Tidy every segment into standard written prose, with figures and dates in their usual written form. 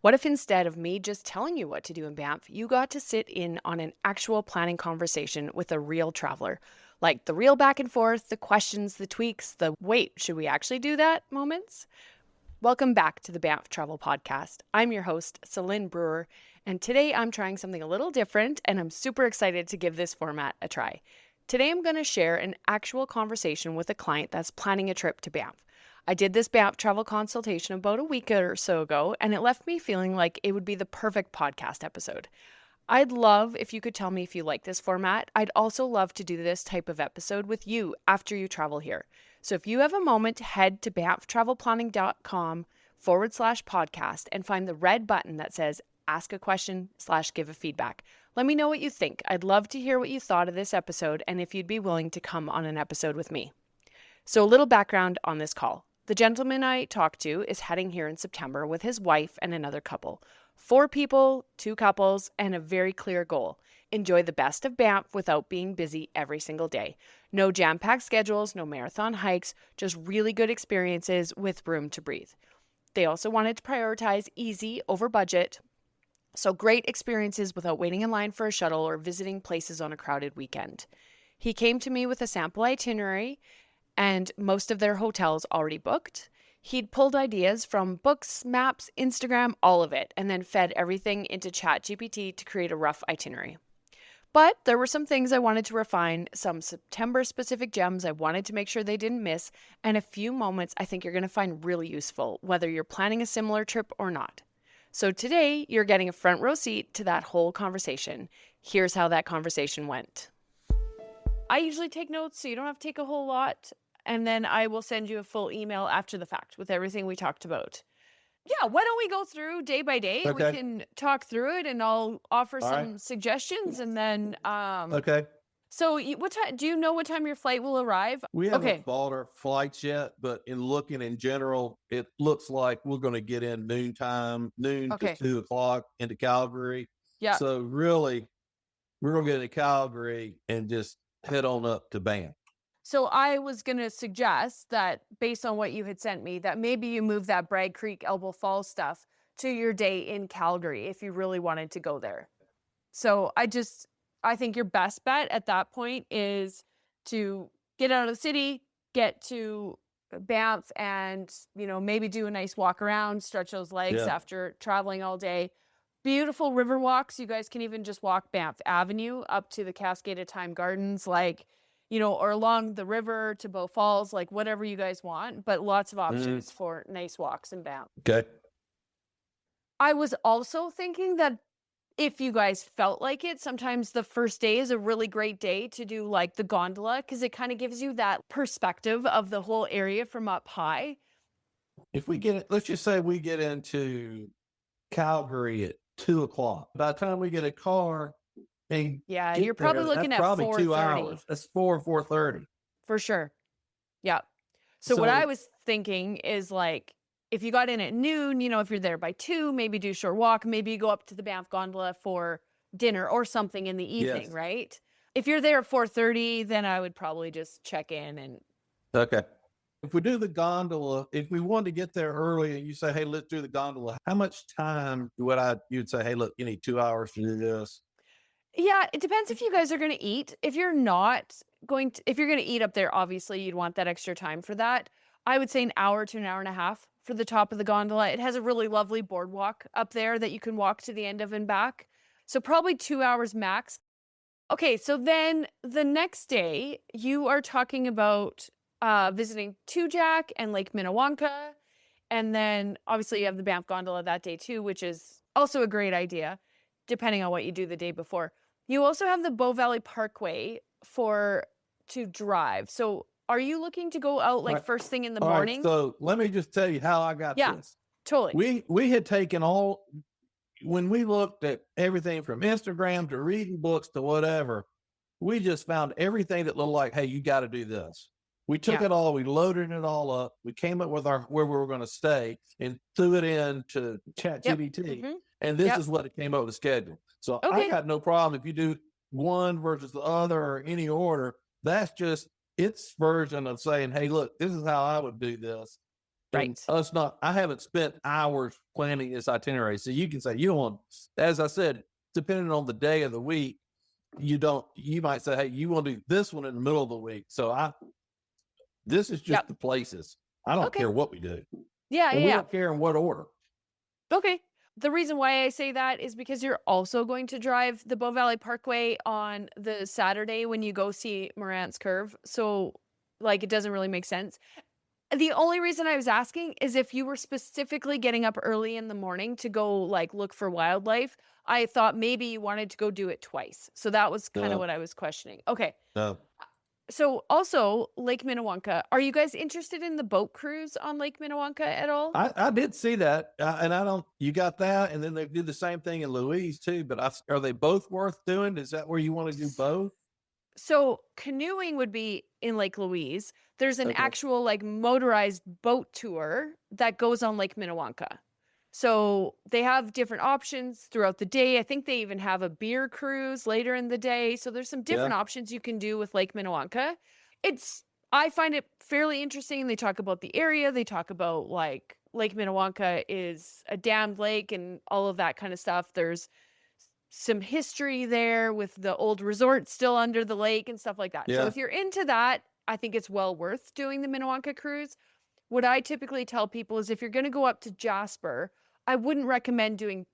What if instead of me just telling you what to do in Banff, you got to sit in on an actual planning conversation with a real traveler? Like the real back and forth, the questions, the tweaks, the wait, should we actually do that moments? Welcome back to the Banff Travel Podcast. I'm your host, Celine Brewer, and today I'm trying something a little different, and I'm super excited to give this format a try. Today I'm going to share an actual conversation with a client that's planning a trip to Banff. I did this Banff travel consultation about a week or so ago, and it left me feeling like it would be the perfect podcast episode. I'd love if you could tell me if you like this format. I'd also love to do this type of episode with you after you travel here. So if you have a moment, head to banfftravelplanning.com/podcast and find the red button that says ask a question/give a feedback. Let me know what you think. I'd love to hear what you thought of this episode and if you'd be willing to come on an episode with me. So a little background on this call. The gentleman I talked to is heading here in September with his wife and another couple. 4 people, 2 couples, and a very clear goal. Enjoy the best of Banff without being busy every single day. No jam-packed schedules, no marathon hikes, just really good experiences with room to breathe. They also wanted to prioritize easy over budget, so great experiences without waiting in line for a shuttle or visiting places on a crowded weekend. He came to me with a sample itinerary and most of their hotels already booked. He'd pulled ideas from books, maps, Instagram, all of it, and then fed everything into ChatGPT to create a rough itinerary. But there were some things I wanted to refine, some September-specific gems I wanted to make sure they didn't miss, and a few moments I think you're going to find really useful, whether you're planning a similar trip or not. So today, you're getting a front row seat to that whole conversation. Here's how that conversation went. I usually take notes, so you don't have to take a whole lot. And then I will send you a full email after the fact with everything we talked about. Yeah, why don't we go through day by day? Okay. We can talk through it and I'll offer All some right. suggestions and then Okay. so what time do you know what time your flight will arrive? We haven't Okay. bought our flights yet, but in looking in general, it looks like we're going to get in noon to Okay. 2 o'clock into Calgary. Yeah. So really, we're going to get into Calgary and just head on up to Banff. So I was going to suggest that based on what you had sent me, that maybe you move that Bragg Creek, Elbow Falls stuff to your day in Calgary if you really wanted to go there. So I think your best bet at that point is to get out of the city, get to Banff and, maybe do a nice walk around, stretch those legs after traveling all day. Beautiful river walks. You guys can even just walk Banff Avenue up to the Cascade of Time Gardens, or along the river to Bow Falls, like whatever you guys want, but lots of options for nice walks in Banff. Okay. I was also thinking that if you guys felt like it, sometimes the first day is a really great day to do like the gondola because it kind of gives you that perspective of the whole area from up high. If we let's just say we get into Calgary at 2 o'clock. By the time we get a car, yeah, you're probably looking at probably 2 4:30. hours. That's 4:30. For sure. Yeah. So what I was thinking is like, if you got in at noon, if you're there by 2, maybe do a short walk, maybe you go up to the Banff Gondola for dinner or something in the evening, right? If you're there at 4:30, then I would probably just check in and. Okay. If we do the gondola, if we want to get there early and you say, hey, let's do the gondola, how much time you'd say, hey, look, you need 2 hours to do this? Yeah, it depends if you guys are going to eat. If you're going to eat up there, obviously you'd want that extra time for that. I would say an hour to an hour and a half for the top of the gondola. It has a really lovely boardwalk up there that you can walk to the end of and back. So probably 2 hours max. Okay, so then the next day you are talking about visiting Two Jack and Lake Minnewanka. And then obviously you have the Banff Gondola that day too, which is also a great idea, depending on what you do the day before. You also have the Bow Valley Parkway to drive. So are you looking to go out first thing in the morning? Right, so let me just tell you how I got this. Totally. We had taken when we looked at everything from Instagram to reading books to whatever, we just found everything that looked like, hey, you got to do this. We took it all, we loaded it all up, we came up with where we were going to stay and threw it into ChatGPT. And this is what it came up with the schedule. So I got no problem if you do one versus the other or any order. That's just its version of saying, hey, look, this is how I would do this. And Right. I haven't spent hours planning this itinerary. So you can say, you don't want, as I said, depending on the day of the week, you might say, hey, you want to do this one in the middle of the week. So this is just Yep. the places. I don't Okay. care what we do. Yeah, And yeah, we yeah. don't care in what order. Okay. The reason why I say that is because you're also going to drive the Bow Valley Parkway on the Saturday when you go see Morant's Curve. So, like, it doesn't really make sense. The only reason I was asking is if you were specifically getting up early in the morning to go, like, look for wildlife. I thought maybe you wanted to go do it twice. So that was kind of No, what I was questioning. Okay. no. So also Lake Minnewanka. Are you guys interested in the boat cruise on Lake Minnewanka at all? I did see that. And I don't, you got that. And then they did the same thing in Louise too. But are they both worth doing? Is that where you want to do both? So canoeing would be in Lake Louise. There's an Okay. actual like motorized boat tour that goes on Lake Minnewanka. So they have different options throughout the day. I think they even have a beer cruise later in the day. So there's some Yeah. different options you can do with Lake Minnewanka. I find it fairly interesting. They talk about the area. They talk about like Lake Minnewanka is a dammed lake and all of that kind of stuff. There's some history there with the old resort still under the lake and stuff like that. So Yeah. if you're into that, I think it's well worth doing the Minnewanka cruise. What I typically tell people is if you're going to go up to Jasper, I wouldn't recommend doing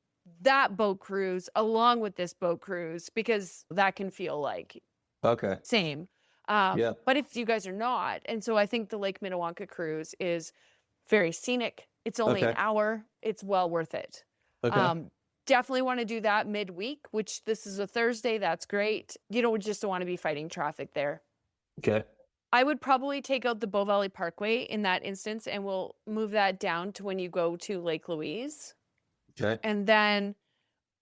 that boat cruise along with this boat cruise because that can feel like Okay. same. Yeah. But if you guys are not, and so I think the Lake Minnewanka cruise is very scenic. It's only an Okay. hour. It's well worth it. Okay. Definitely want to do that midweek, which this is a Thursday. That's great. You don't just want to be fighting traffic there. Okay. I would probably take out the Bow Valley Parkway in that instance, and we'll move that down to when you go to Lake Louise. Okay. And then,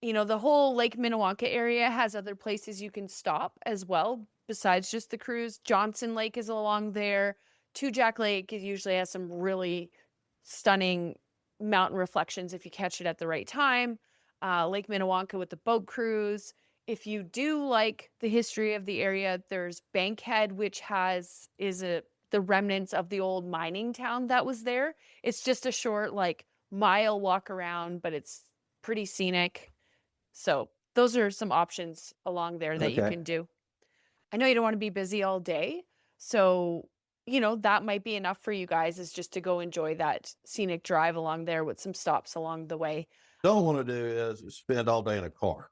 the whole Lake Minnewanka area has other places you can stop as well, besides just the cruise. Johnson Lake is along there. Two Jack Lake usually has some really stunning mountain reflections if you catch it at the right time. Lake Minnewanka with the boat cruise. If you do like the history of the area, there's Bankhead, which the remnants of the old mining town that was there. It's just a short, like, mile walk around, but it's pretty scenic. So those are some options along there that you Okay. can do. I know you don't want to be busy all day. So, that might be enough for you guys is just to go enjoy that scenic drive along there with some stops along the way. Don't want to do is spend all day in a car.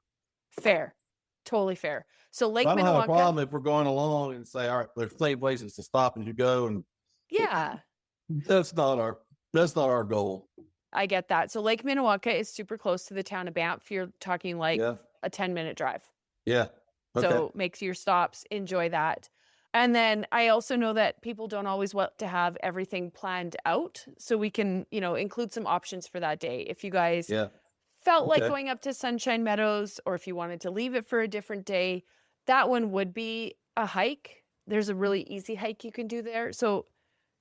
Fair. Totally fair. So Lake I don't have a Minnewanka. problem if we're going along and say, all right, there's plenty of places to stop as you go. And Yeah, that's not our goal. I get that. So Lake Minnewanka is super close to the town of Banff. You're talking like Yeah. a 10-minute drive. Yeah. Okay. So make your stops, enjoy that. And then I also know that people don't always want to have everything planned out. So we can, include some options for that day. If you guys Yeah. felt like Okay. going up to Sunshine Meadows, or if you wanted to leave it for a different day, that one would be a hike. There's a really easy hike you can do there. So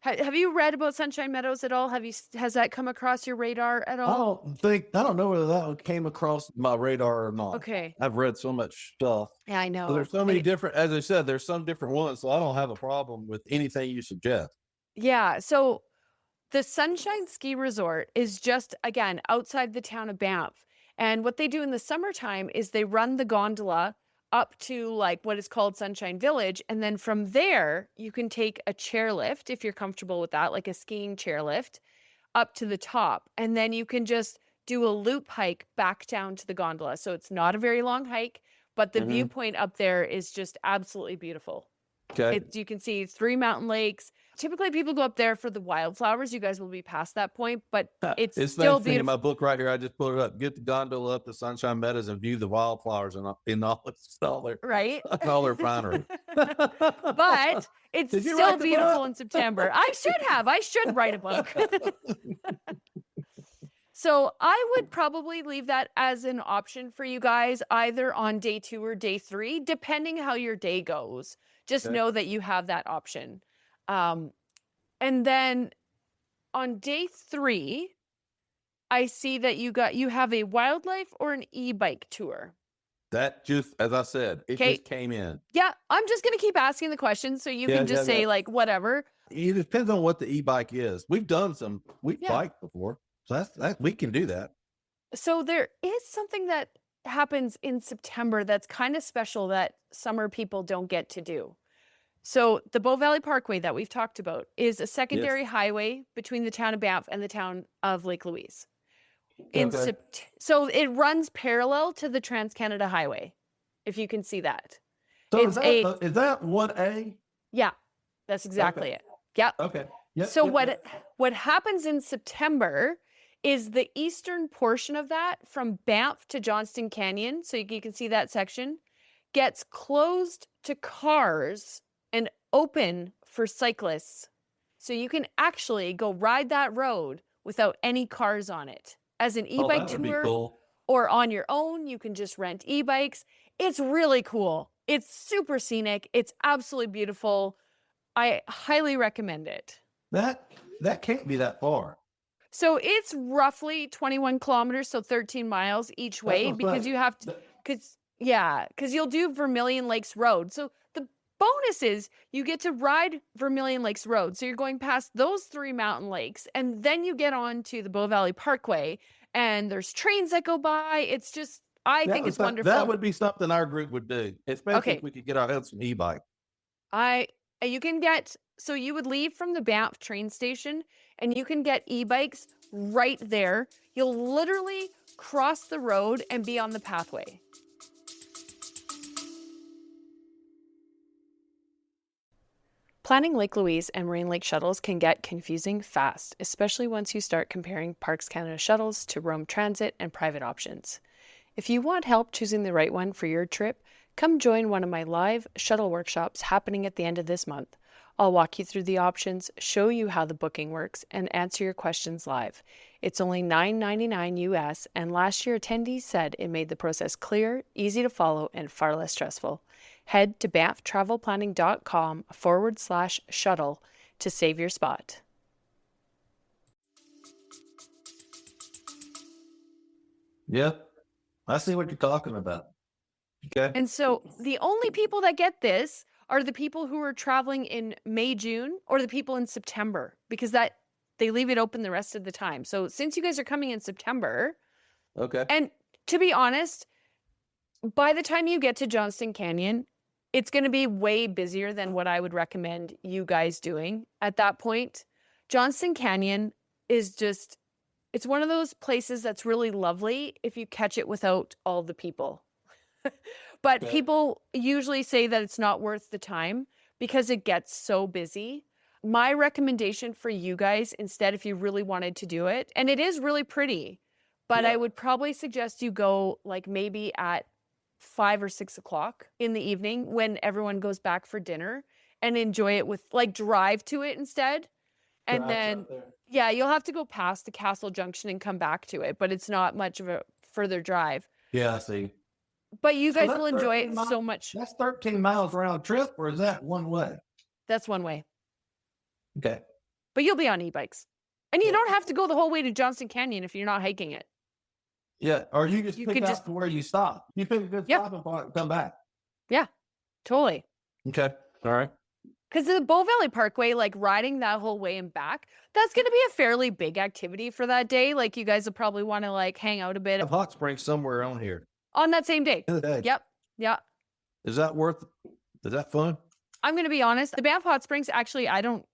have you read about Sunshine Meadows at all? Has that come across your radar at all? I don't know whether that one came across my radar or not. Okay. I've read so much stuff. Yeah, I know. So there's so many different, as I said, there's some different ones. So I don't have a problem with anything you suggest. Yeah. So the Sunshine Ski Resort is just, again, outside the town of Banff. And what they do in the summertime is they run the gondola up to like what is called Sunshine Village. And then from there, you can take a chairlift if you're comfortable with that, like a skiing chairlift up to the top. And then you can just do a loop hike back down to the gondola. So it's not a very long hike, but the viewpoint up there is just absolutely beautiful. Okay. You can see 3 mountain lakes. Typically, people go up there for the wildflowers. You guys will be past that point, but it's still nice thing in my beautiful. book right here. I just put it up. Get the gondola up to Sunshine Meadows and view the wildflowers and all their Right? all their finery. But it's Did you still write the beautiful book? in September. I should have. I should write a book. So I would probably leave that as an option for you guys, either on day 2 or day 3, depending how your day goes. Just Okay. know that you have that option. And then on day 3, I see that you have a wildlife or an e-bike tour. That just, as I said, it Okay. just came in. Yeah, I'm just going to keep asking the questions so you Yeah, can just yeah, say yeah. like whatever. it depends on what the e-bike is. We've done some, we've Yeah. biked before. So that we can do that. So there is something that happens in September that's kind of special that summer people don't get to do. So the Bow Valley Parkway that we've talked about is a secondary highway between the town of Banff and the town of Lake Louise. So it runs parallel to the Trans-Canada Highway, if you can see that. So is that 1A? Yeah, that's exactly it. Yeah. Okay. Yep, So yep. what happens in September is the eastern portion of that from Banff to Johnston Canyon, so you can see that section, gets closed to cars and open for cyclists. So you can actually go ride that road without any cars on it. As an e-bike tour cool. or on your own, you can just rent e-bikes. It's really cool. It's super scenic. It's absolutely beautiful. I highly recommend it. That can't be that far. So it's roughly 21 kilometers, so 13 miles each way, because you have to, because you'll do Vermilion Lakes Road. So the bonus is you get to ride Vermilion Lakes Road. So you're going past those 3 mountain lakes, and then you get on to the Bow Valley Parkway, and there's trains that go by. It's just, I think it's wonderful. That would be something our group would do, especially if we could get our heads some e-bike. So you would leave from the Banff train station and you can get e-bikes right there. You'll literally cross the road and be on the pathway. Planning Lake Louise and Moraine Lake shuttles can get confusing fast, especially once you start comparing Parks Canada shuttles to Roam Transit and private options. If you want help choosing the right one for your trip, come join one of my live shuttle workshops happening at the end of this month. I'll walk you through the options, show you how the booking works, and answer your questions live. It's only $9.99 US, and last year attendees said it made the process clear, easy to follow, and far less stressful. Head to banfftravelplanning.com/shuttle to save your spot. Yep, I see what you're talking about. Okay. And so the only people that get this are the people who are traveling in May, June, or the people in September, because they leave it open the rest of the time. So since you guys are coming in September, okay. And to be honest, by the time you get to Johnston Canyon, it's going to be way busier than what I would recommend you guys doing at that point. Johnston Canyon is just, it's one of those places that's really lovely if you catch it without all the people. But people usually say that it's not worth the time because it gets so busy. My recommendation for you guys, instead, if you really wanted to do it, and it is really pretty, but I would probably suggest you go like maybe at 5 or 6 o'clock in the evening when everyone goes back for dinner and enjoy it with like drive to it instead. And then, you'll have to go past the Castle Junction and come back to it, but it's not much of a further drive. Yeah, I see. But you guys will enjoy it so much. That's 13 miles round trip, or is that one way? That's one way. Okay. But you'll be on e-bikes. And you don't have to go the whole way to Johnston Canyon if you're not hiking it. Yeah, or you just pick up to where you stop. You pick a good stopping point and come back. Yeah, totally. Okay, all right. Because the Bow Valley Parkway, like riding that whole way and back, that's going to be a fairly big activity for that day. Like you guys will probably want to like hang out a bit. Have hot springs somewhere on here. On that same day. Yep. Yeah. Is that fun? I'm going to be honest. The Banff Hot Springs, actually,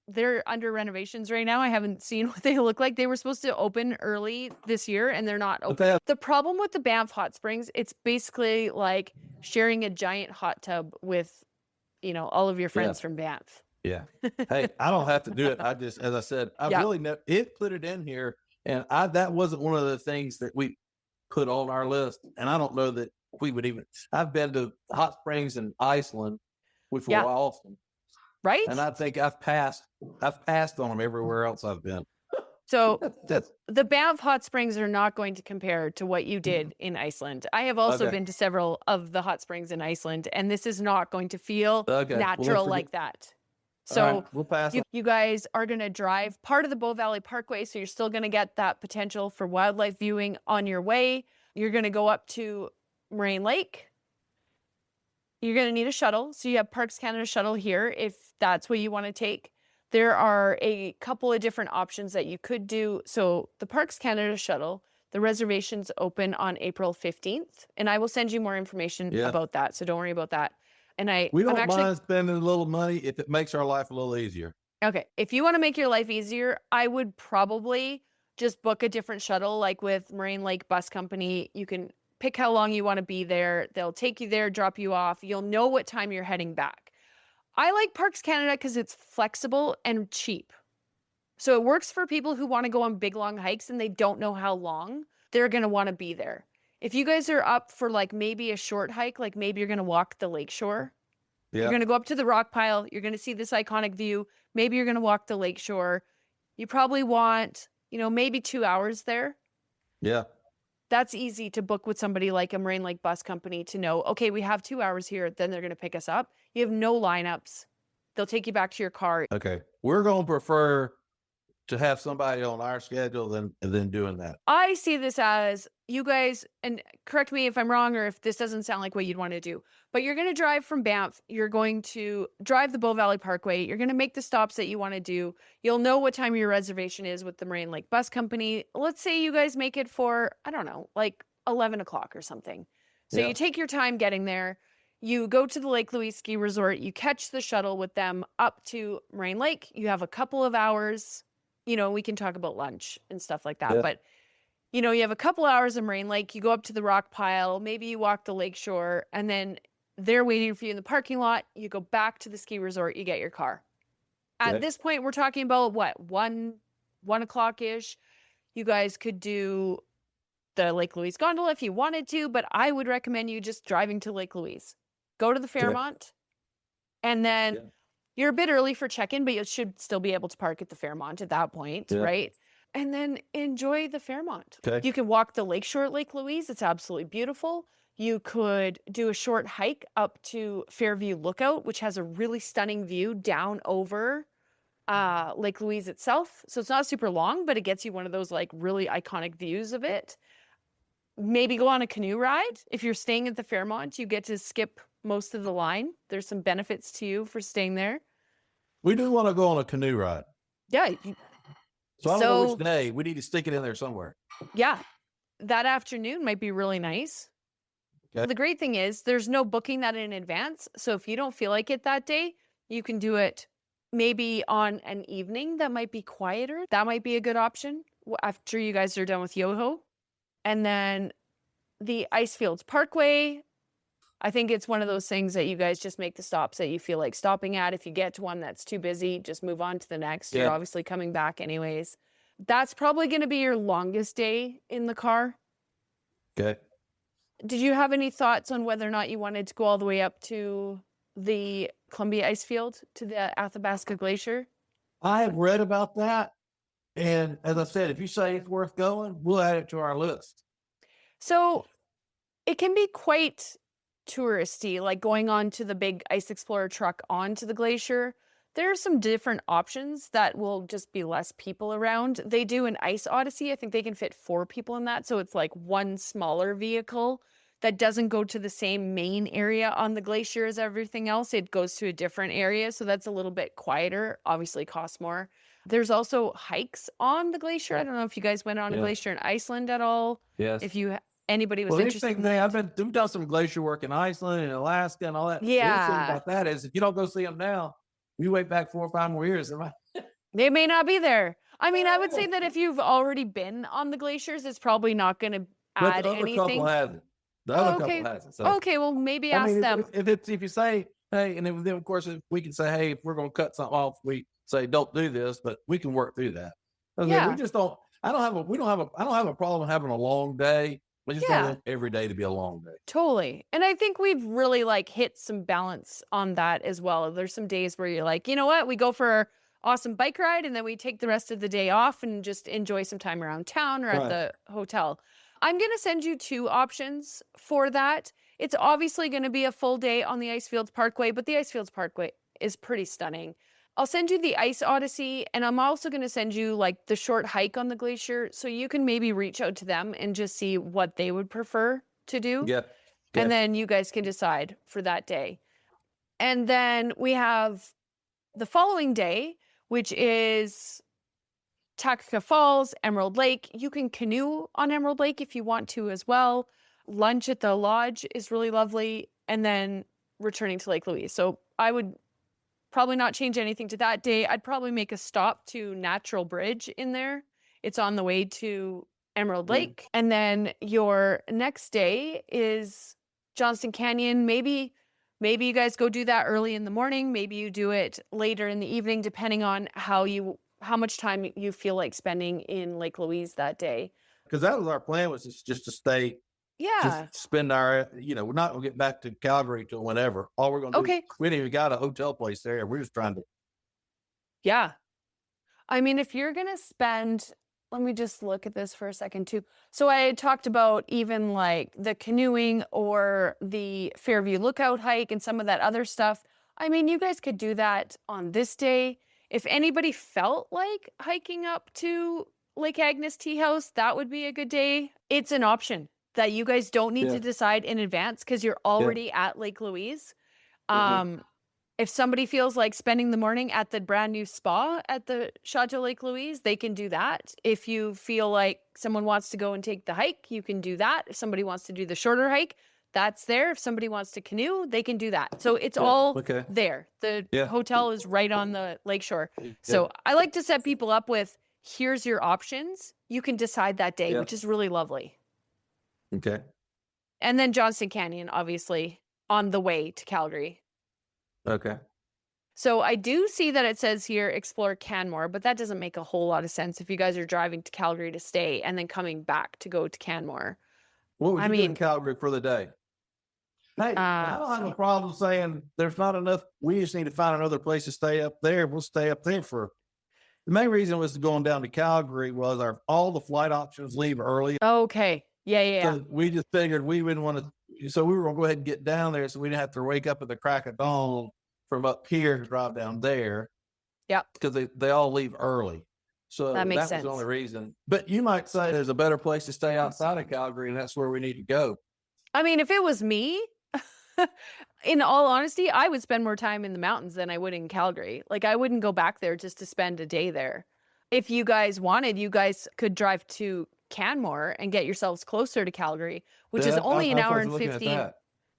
they're under renovations right now. I haven't seen what they look like. They were supposed to open early this year and they're not open. The problem with the Banff Hot Springs, it's basically like sharing a giant hot tub with, all of your friends from Banff. Yeah. Hey, I don't have to do it. I just, as I said, really put it in here. And that wasn't one of the things that we put on our list. And I don't know that we would I've been to hot springs in Iceland, which were awesome. Right. And I think I've passed on them everywhere else I've been. So the Banff Hot Springs are not going to compare to what you did in Iceland. I have also been to several of the hot springs in Iceland, and this is not going to feel natural like that. So we'll pass you guys are going to drive part of the Bow Valley Parkway, so you're still going to get that potential for wildlife viewing on your way. You're going to go up to Moraine Lake. You're going to need a shuttle. So you have Parks Canada shuttle here if that's what you want to take. There are a couple of different options that you could do. So the Parks Canada shuttle, the reservations open on April 15th, and I will send you more information Yeah. about that. So don't worry about that. And We I'm don't actually, mind spending a little money if it makes our life a little easier. okay, if you want to make your life easier, I would probably just book a different shuttle, like with Moraine Lake Bus Company. You can pick how long you want to be there. They'll take you there, drop you off. You'll know what time you're heading back. I like Parks Canada because it's flexible and cheap. So it works for people who want to go on big long hikes and they don't know how long they're going to want to be there. If you guys are up for like maybe a short hike, like maybe you're going to walk the lakeshore, you're going to go up to the rock pile, you're going to see this iconic view, maybe you're going to walk the lakeshore. You probably want, maybe 2 hours there. Yeah. That's easy to book with somebody like a Moraine Lake Bus Company to know, okay, we have 2 hours here, then they're going to pick us up. You have no lineups. They'll take you back to your car. Okay. We're going to prefer to have somebody on our schedule than doing that. I see this as you guys, and correct me if I'm wrong or if this doesn't sound like what you'd want to do, but you're going to drive from Banff. You're going to drive the Bow Valley Parkway. You're going to make the stops that you want to do. You'll know what time your reservation is with the Moraine Lake Bus Company. Let's say you guys make it for, I don't know, like 11 o'clock or something. So you take your time getting there. You go to the Lake Louise Ski Resort. You catch the shuttle with them up to Moraine Lake. You have a couple of hours. We can talk about lunch and stuff like that. Yeah. But, you have a couple hours in Moraine Lake. You go up to the rock pile. Maybe you walk the lakeshore. And then they're waiting for you in the parking lot. You go back to the ski resort. You get your car. At this point, we're talking about what? 1 o'clock-ish. You guys could do the Lake Louise gondola if you wanted to. But I would recommend you just driving to Lake Louise. Go to the Fairmont. And then... You're a bit early for check-in, but you should still be able to park at the Fairmont at that point, right? And then enjoy the Fairmont. Okay. You can walk the lakeshore at Lake Louise. It's absolutely beautiful. You could do a short hike up to Fairview Lookout, which has a really stunning view down over Lake Louise itself. So it's not super long, but it gets you one of those like really iconic views of it. Maybe go on a canoe ride. If you're staying at the Fairmont, you get to skip most of the line. There's some benefits to you for staying there. We do want to go on a canoe ride. Yeah. So I don't know which day. We need to stick it in there somewhere. Yeah. That afternoon might be really nice. Okay. The great thing is there's no booking that in advance. So if you don't feel like it that day, you can do it maybe on an evening that might be quieter. That might be a good option after you guys are done with Yoho. And then the Icefields Parkway, I think it's one of those things that you guys just make the stops that you feel like stopping at. If you get to one that's too busy, just move on to the next. You're obviously coming back anyways. That's probably going to be your longest day in the car. Okay. Did you have any thoughts on whether or not you wanted to go all the way up to the Columbia Icefield, to the Athabasca Glacier? I have read about that. And as I said, if you say it's worth going, we'll add it to our list. So it can be quite touristy, like going on to the big Ice Explorer truck onto the glacier. There are some different options that will just be less people around. They do an Ice Odyssey. I think they can fit 4 people in that. So it's like one smaller vehicle that doesn't go to the same main area on the glacier as everything else. It goes to a different area. So that's a little bit quieter, obviously costs more. There's also hikes on the glacier. I don't know if you guys went on a glacier in Iceland at all. Yes. If anybody was interested. We've done some glacier work in Iceland and Alaska and all that. Yeah. The thing about that is if you don't go see them now, you wait back 4 or 5 more years. They may not be there. I mean, I would say that if you've already been on the glaciers, it's probably not going to add anything. Couple hasn't. The other couple hasn't. So. Okay, well, maybe ask them. If you say, hey, and then of course if we can say, hey, if we're going to cut something off, we say don't do this, but we can work through that. We just don't. I don't have a problem having a long day. We just don't want every day to be a long day. Totally. And I think we've really hit some balance on that as well. There's some days where you're like, you know what? We go for an awesome bike ride and then we take the rest of the day off and just enjoy some time around town or at the hotel. I'm going to send you 2 options for that. It's obviously going to be a full day on the Icefields Parkway, but the Icefields Parkway is pretty stunning. I'll send you the Ice Odyssey, and I'm also going to send you the short hike on the glacier so you can maybe reach out to them and just see what they would prefer to do. Yeah. And then you guys can decide for that day. And then we have the following day, which is Takaka Falls, Emerald Lake. You can canoe on Emerald Lake if you want to as well. Lunch at the lodge is really lovely, and then returning to Lake Louise. So I would probably not change anything to that day. I'd probably make a stop to Natural Bridge in there. It's on the way to Emerald Lake. And then your next day is Johnston Canyon. Maybe you guys go do that early in the morning. Maybe you do it later in the evening, depending on how much time you feel like spending in Lake Louise that day. Because that was our plan, was just to stay. Yeah. Just spend our, we're not going to get back to Calgary till whenever. All we're going to do, we ain't even got a hotel place there. We're just trying to. Yeah. I mean, if you're going to spend, let me just look at this for a second too. So I had talked about even like the canoeing or the Fairview Lookout hike and some of that other stuff. I mean, you guys could do that on this day. If anybody felt like hiking up to Lake Agnes Tea House, that would be a good day. It's an option that you guys don't need to decide in advance because you're already at Lake Louise. If somebody feels like spending the morning at the brand new spa at the Chateau Lake Louise, they can do that. If you feel like someone wants to go and take the hike, you can do that. If somebody wants to do the shorter hike, that's there. If somebody wants to canoe, they can do that. So it's all there. The hotel is right on the lakeshore. So I like to set people up with, here's your options. You can decide that day, which is really lovely. Okay. And then Johnston Canyon, obviously, on the way to Calgary. Okay. So I do see that it says here, explore Canmore, but that doesn't make a whole lot of sense if you guys are driving to Calgary to stay and then coming back to go to Canmore. What would you do in Calgary for the day? Hey, I don't have a problem saying there's not enough. We just need to find another place to stay up there. We'll stay up there for. The main reason was going down to Calgary was all the flight options leave early. Okay. Yeah. So we just figured we wouldn't want to. So we were going to go ahead and get down there so we didn't have to wake up at the crack of dawn from up here to drive down there. Yeah. Because they all leave early. So that makes was sense. the only reason. But you might say there's a better place to stay outside of Calgary, and that's where we need to go. I mean, if it was me, in all honesty, I would spend more time in the mountains than I would in Calgary. Like, I wouldn't go back there just to spend a day there. If you guys wanted, you guys could drive to Canmore and get yourselves closer to Calgary, which is only an hour and 15,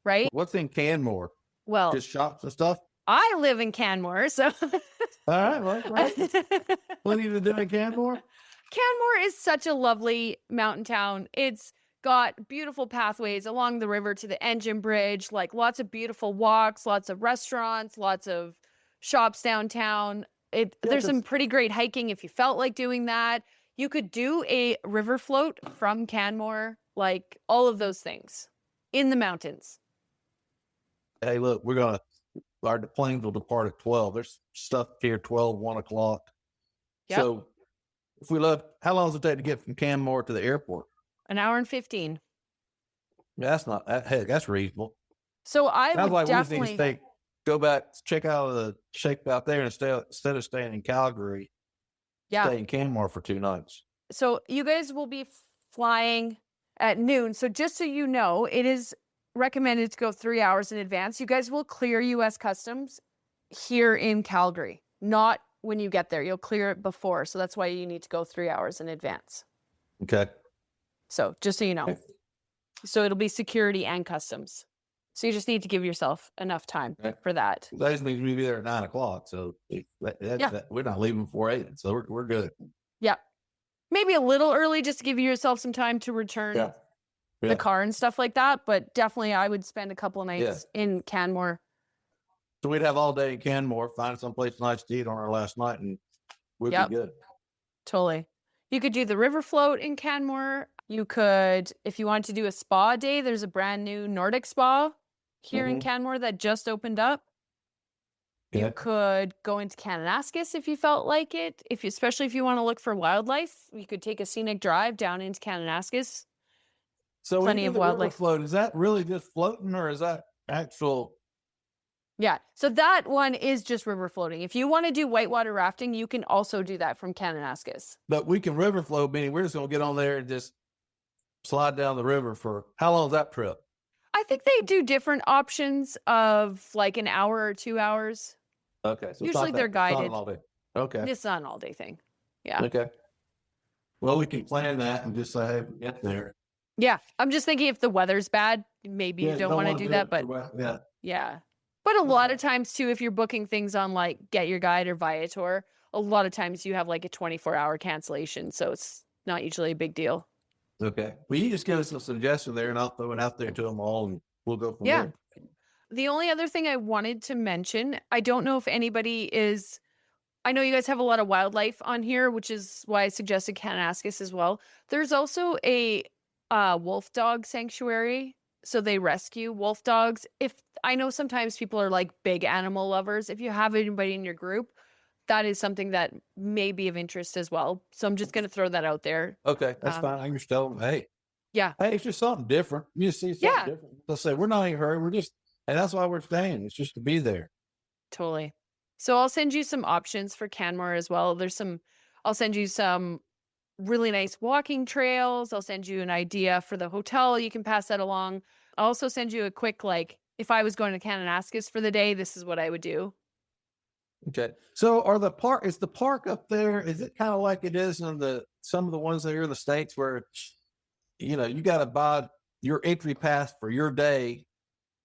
right? What's in Canmore? Well, just shops and stuff? I live in Canmore, so. All right, plenty to do in Canmore? Canmore is such a lovely mountain town. It's got beautiful pathways along the river to the engine bridge, like lots of beautiful walks, lots of restaurants, lots of shops downtown. There's some pretty great hiking if you felt like doing that. You could do a river float from Canmore, like all of those things in the mountains. Hey, look, our planes will depart at 12. There's stuff here 12, 1 o'clock. Yep. So if we left, how long does it take to get from Canmore to the airport? An hour and 15. That's not, that's reasonable. So I would like definitely we need to go back, check out the shape out there instead of staying in Calgary. Stay in Canmore for 2 nights. So you guys will be flying at noon. So just so you know, it is recommended to go 3 hours in advance. You guys will clear U.S. Customs here in Calgary, not when you get there. You'll clear it before. So that's why you need to go 3 hours in advance. Okay. So just so you know. So it'll be security and customs. So you just need to give yourself enough time for that. That just means we be there at 9 o'clock. So we're not leaving before 8. So we're good. Yeah. Maybe a little early just to give yourself some time to return the car and stuff like that. But definitely I would spend a couple of nights in Canmore. So we'd have all day in Canmore, find someplace nice to eat on our last night, and we'd be good. Totally. You could do the river float in Canmore. You could, if you wanted to do a spa day, there's a brand new Nordic spa here in Canmore that just opened up. Okay. You could go into Kananaskis if you felt like it. Especially if you want to look for wildlife, you could take a scenic drive down into Kananaskis. So plenty of wildlife float. Is that really just floating, or is that actual? Yeah. So that one is just river floating. If you want to do whitewater rafting, you can also do that from Kananaskis. But we can river float, meaning we're just going to get on there and just slide down the river for how long is that trip? I think they do different options of like an hour or 2 hours. Okay. So usually they're guided. Okay. It's not an all-day thing. Yeah. Okay. Well, we can plan that and just say, hey, get there. Yeah. I'm just thinking if the weather's bad, maybe you don't want to do that, but yeah. But a lot of times too, if you're booking things on like Get Your Guide or Viator, a lot of times you have like a 24-hour cancellation. So it's not usually a big deal. Okay. Well, you just give us a suggestion there and I'll throw it out there to them all and we'll go from there. The only other thing I wanted to mention, I don't know if anybody is, I know you guys have a lot of wildlife on here, which is why I suggested Kananaskis as well. There's also a wolf dog sanctuary. So they rescue wolf dogs. If I know sometimes people are like big animal lovers. If you have anybody in your group, that is something that may be of interest as well. So I'm just going to throw that out there. Okay, that's fine. I can just tell them, hey, yeah, it's just something different. You see something different. They'll say, we're not in a hurry. We're just, and that's why we're staying. It's just to be there. Totally. So I'll send you some options for Canmore as well. I'll send you some really nice walking trails. I'll send you an idea for the hotel. You can pass that along. I'll also send you a quick, like, if I was going to Kananaskis for the day, this is what I would do. Okay. So is the park up there, is it kind of like it is in some of the ones that are in the States where, you got to buy your entry pass for your day?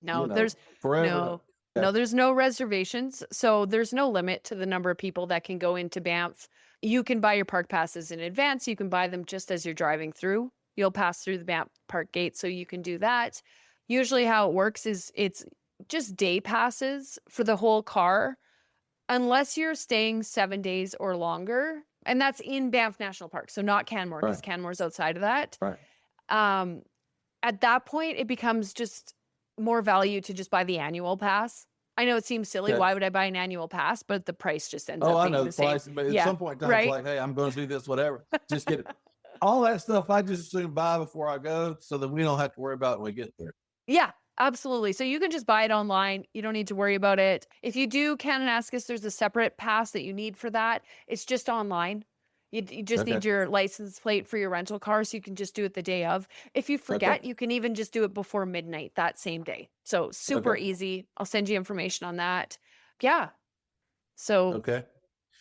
No, there's forever. No, there's no reservations. So there's no limit to the number of people that can go into Banff. You can buy your park passes in advance. You can buy them just as you're driving through. You'll pass through the Banff Park gate, so you can do that. Usually how it works is it's just day passes for the whole car, unless you're staying 7 days or longer. And that's in Banff National Park, so not Canmore, because Canmore's outside of that. Right. At that point, it becomes just more value to just buy the annual pass. I know it seems silly. Why would I buy an annual pass? But the price just ends up being the same. Price, but at some point in time, it's like, hey, I'm going to do this, whatever. Just get it. All that stuff, I just assume buy before I go so that we don't have to worry about it when we get there. Yeah, absolutely. So you can just buy it online. You don't need to worry about it. If you do Kananaskis, there's a separate pass that you need for that. It's just online. You just need your license plate for your rental car, so you can just do it the day of. If you forget, you can even just do it before midnight that same day. So super easy. I'll send you information on that. Yeah. So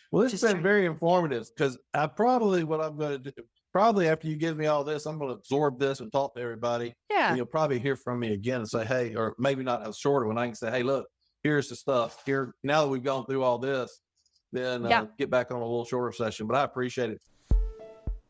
well, this has been very informative, because what I'm going to do, probably after you give me all this, I'm going to absorb this and talk to everybody. Yeah. And you'll probably hear from me again and say, hey, or maybe not a shorter one. I can say, hey, look, here's the stuff here. Now that we've gone through all this, then get back on a little shorter session. But I appreciate it.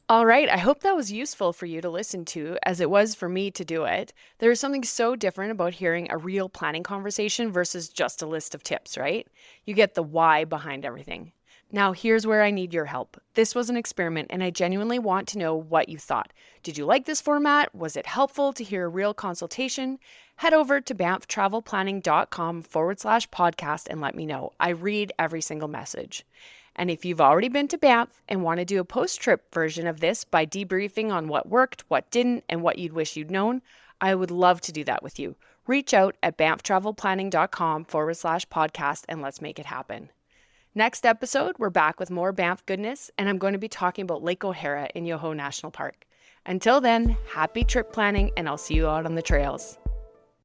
All right. I hope that was useful for you to listen to, as it was for me to do it. There is something so different about hearing a real planning conversation versus just a list of tips, right? You get the why behind everything. Now, here's where I need your help. This was an experiment, and I genuinely want to know what you thought. Did you like this format? Was it helpful to hear a real consultation? Head over to banfftravelplanning.com/podcast and let me know. I read every single message. And if you've already been to Banff and want to do a post-trip version of this by debriefing on what worked, what didn't, and what you'd wish you'd known, I would love to do that with you. Reach out at banfftravelplanning.com/podcast and let's make it happen. Next episode, we're back with more Banff goodness, and I'm going to be talking about Lake O'Hara in Yoho National Park. Until then, happy trip planning, and I'll see you out on the trails.